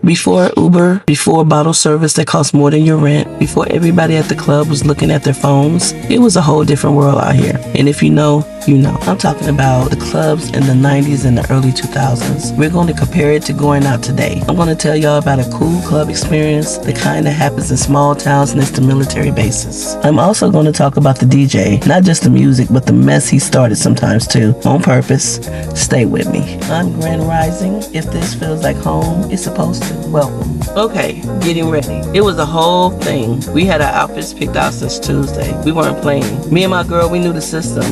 Before Uber, before bottle service that cost more than your rent, before everybody at the club was looking at their phones, it was a whole different world out here. And if you know, you know. I'm talking about the clubs in the 90s and the early 2000s. We're going to compare it to going out today. I'm going to tell y'all about a cool club experience, the kind that happens in small towns next to military bases. I'm also going to talk about the DJ, not just the music, but the mess he started sometimes too, on purpose. Stay with me. I'm Grand Rising. If this feels like home, it's supposed to. Welcome. Okay, getting ready. It was a whole thing. We had our outfits picked out since Tuesday. We weren't playing. Me and my girl, we knew the system.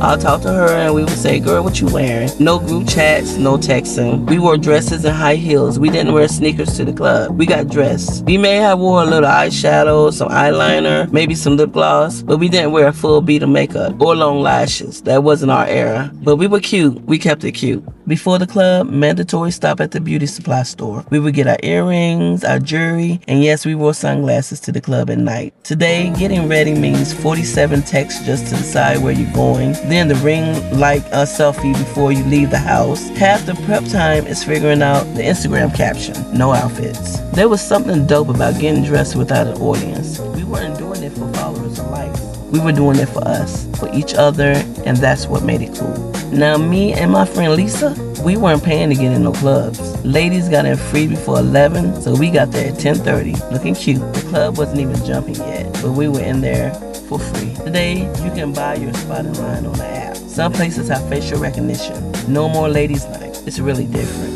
I'll talk to her and we would say, girl, what you wearing? No group chats, no texting. We wore dresses and high heels. We didn't wear sneakers to the club. We got dressed. We may have wore a little eyeshadow, some eyeliner, maybe some lip gloss, but we didn't wear a full beat of makeup or long lashes. That wasn't our era. But we were cute. We kept it cute. Before the club, mandatory stop at the beauty supply store. We would get our earrings, our jewelry, and yes, we wore sunglasses to the club at night. Today, getting ready means 47 texts just to decide where you're going. Then the ring light a selfie before you leave the house. Half the prep time is figuring out the Instagram caption. No outfits. There was something dope about getting dressed without an audience. We weren't doing it for followers or likes. We were doing it for us, for each other, and that's what made it cool. Now, me and my friend Lisa, we weren't paying to get in no clubs. Ladies got in free before 11, so we got there at 10:30, looking cute. The club wasn't even jumping yet, but we were in there for free. Today, you can buy your spot in line on the app. Some places have facial recognition. No more ladies' night. It's really different.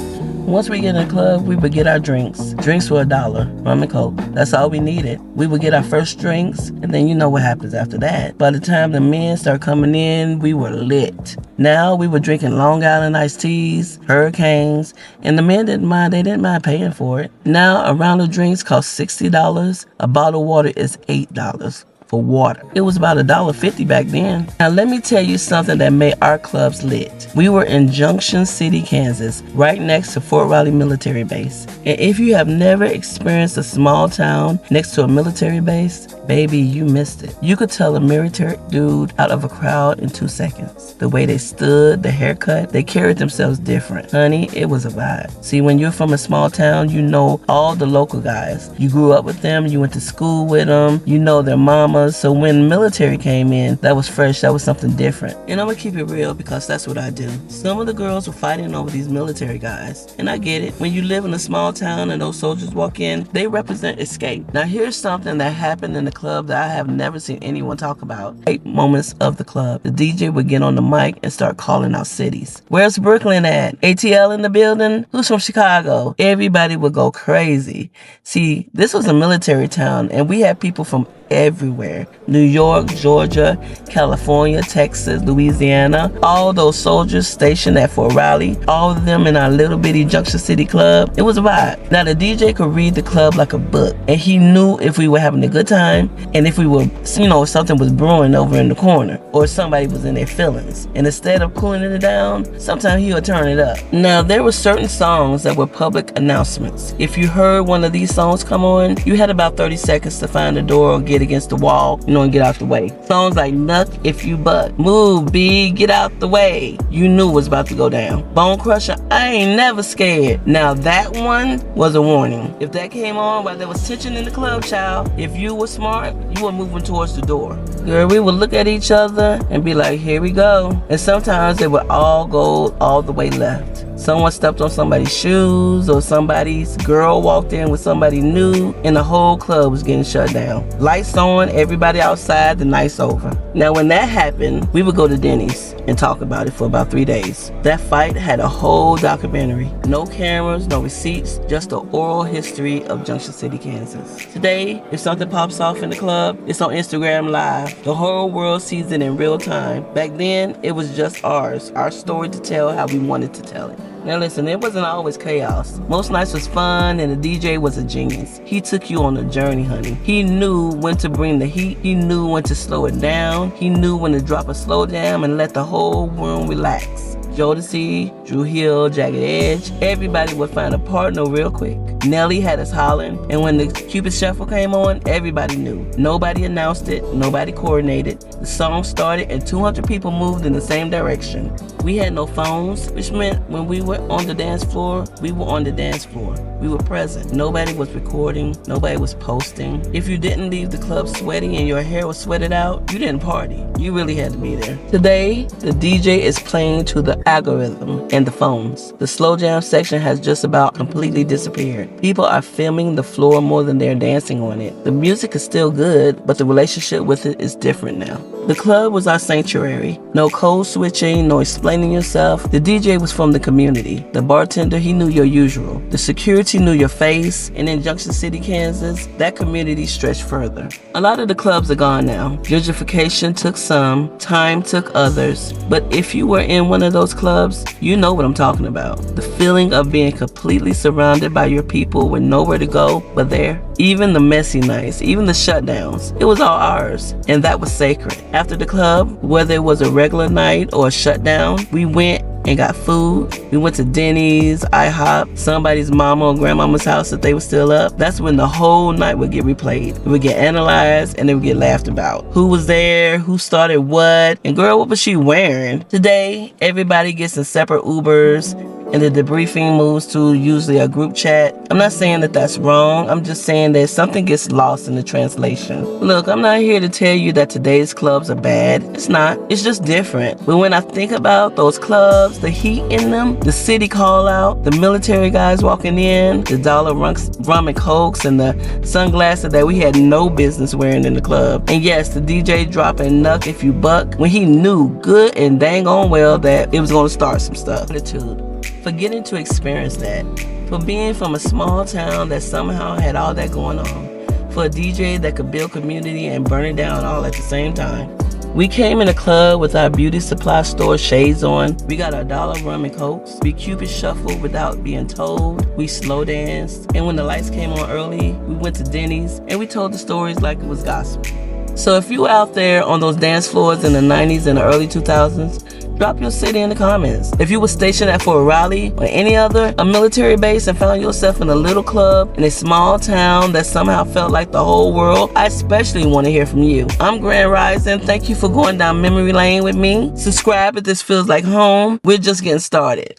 Once we get in the club, we would get our drinks. Drinks were $1, rum and coke. That's all we needed. We would get our first drinks, and then you know what happens after that. By the time the men start coming in, we were lit. Now we were drinking Long Island iced teas, hurricanes, and the men didn't mind. They didn't mind paying for it. Now a round of drinks costs $60. A bottle of water is $8. For water. It was about $1.50 back then. Now let me tell you something that made our clubs lit. We were in Junction City, Kansas, right next to Fort Riley Military Base. And if you have never experienced a small town next to a military base, baby, you missed it. You could tell a military dude out of a crowd in 2 seconds. The way they stood, the haircut, they carried themselves different. Honey, it was a vibe. See, when you're from a small town, you know all the local guys. You grew up with them, you went to school with them, you know their mama. So when military came in, that was fresh, that was something different. And I'm gonna keep it real because that's what I do. Some of the girls were fighting over these military guys. And I get it. When you live in a small town and those soldiers walk in, they represent escape. Now here's something that happened in the club that I have never seen anyone talk about. 8 moments of the club. The DJ would get on the mic and start calling out cities. Where's Brooklyn at? ATL in the building? Who's from Chicago? Everybody would go crazy. See, this was a military town and we had people from everywhere. New York, Georgia, California, Texas, Louisiana. All those soldiers stationed at Fort Riley, all of them in our little bitty Junction City club. It was a vibe. Now the DJ could read the club like a book, and he knew if we were having a good time and if we were, something was brewing over in the corner or somebody was in their feelings. And instead of cooling it down, sometimes he would turn it up. Now there were certain songs that were public announcements. If you heard one of these songs come on, you had about 30 seconds to find the door or get against the wall, and get out the way. Songs like Nuck If You Buck, Move B, Get Out the Way, you knew it was about to go down. Bone Crusher, I Ain't Never Scared. Now that one was a warning. If that came on while there was tension in the club, child, if you were smart, you were moving towards the door. Girl, we would look at each other and be like, here we go. And sometimes they would all go all the way left. Someone stepped on somebody's shoes or somebody's girl walked in with somebody new and the whole club was getting shut down. Lights on, everybody outside, the night's over. Now when that happened, we would go to Denny's and talk about it for about 3 days. That fight had a whole documentary. No cameras, no receipts, just the oral history of Junction City, Kansas. Today, if something pops off in the club, it's on Instagram Live. The whole world sees it in real time. Back then, it was just ours, our story to tell how we wanted to tell it. Now listen, it wasn't always chaos. Most nights was fun and the DJ was a genius. He took you on a journey, honey. He knew when to bring the heat. He knew when to slow it down. He knew when to drop a slow jam and let the whole room relax. Jodeci, Drew Hill, Jagged Edge, everybody would find a partner real quick. Nelly had us hollering, and when the Cupid Shuffle came on, everybody knew. Nobody announced it, nobody coordinated. The song started and 200 people moved in the same direction. We had no phones, which meant when we were on the dance floor, we were on the dance floor. We were present. Nobody was recording, nobody was posting. If you didn't leave the club sweaty and your hair was sweated out, you didn't party. You really had to be there. Today, the DJ is playing to the algorithm and the phones. The slow jam section has just about completely disappeared. People are filming the floor more than they're dancing on it. The music is still good, but the relationship with it is different now. The club was our sanctuary. No code switching, no explaining yourself. The DJ was from the community. The bartender, he knew your usual. The security knew your face. And in Junction City, Kansas, that community stretched further. A lot of the clubs are gone now. Gentrification took some, time took others. But if you were in one of those clubs, you know what I'm talking about. The feeling of being completely surrounded by your people with nowhere to go but there. Even the messy nights, even the shutdowns, it was all ours. And that was sacred. After the club, whether it was a regular night or a shutdown, we went and got food. We went to Denny's, IHOP, somebody's mama or grandmama's house if they were still up. That's when the whole night would get replayed. It would get analyzed and it would get laughed about. Who was there? Who started what? And girl, what was she wearing? Today, everybody gets in separate Ubers and the debriefing moves to usually a group chat. I'm not saying that that's wrong. I'm just saying that something gets lost in the translation. Look, I'm not here to tell you that today's clubs are bad. It's not. It's just different. But when I think about those clubs, the heat in them, the city call out, the military guys walking in, the dollar rum and cokes, and the sunglasses that we had no business wearing in the club. And yes, the DJ dropping Nuck If You Buck when he knew good and dang on well that it was going to start some stuff. Attitude. For getting to experience that, for being from a small town that somehow had all that going on, for a DJ that could build community and burn it down all at the same time. We came in a club with our beauty supply store shades on. We got our dollar rum and cokes. We Cupid shuffled without being told. We slow danced. And when the lights came on early, we went to Denny's and we told the stories like it was gospel. So if you were out there on those dance floors in the 90s and the early 2000s, drop your city in the comments. If you were stationed at Fort Riley or any other a military base and found yourself in a little club in a small town that somehow felt like the whole world, I especially want to hear from you. I'm Grand Rising. Thank you for going down memory lane with me. Subscribe if this feels like home. We're just getting started.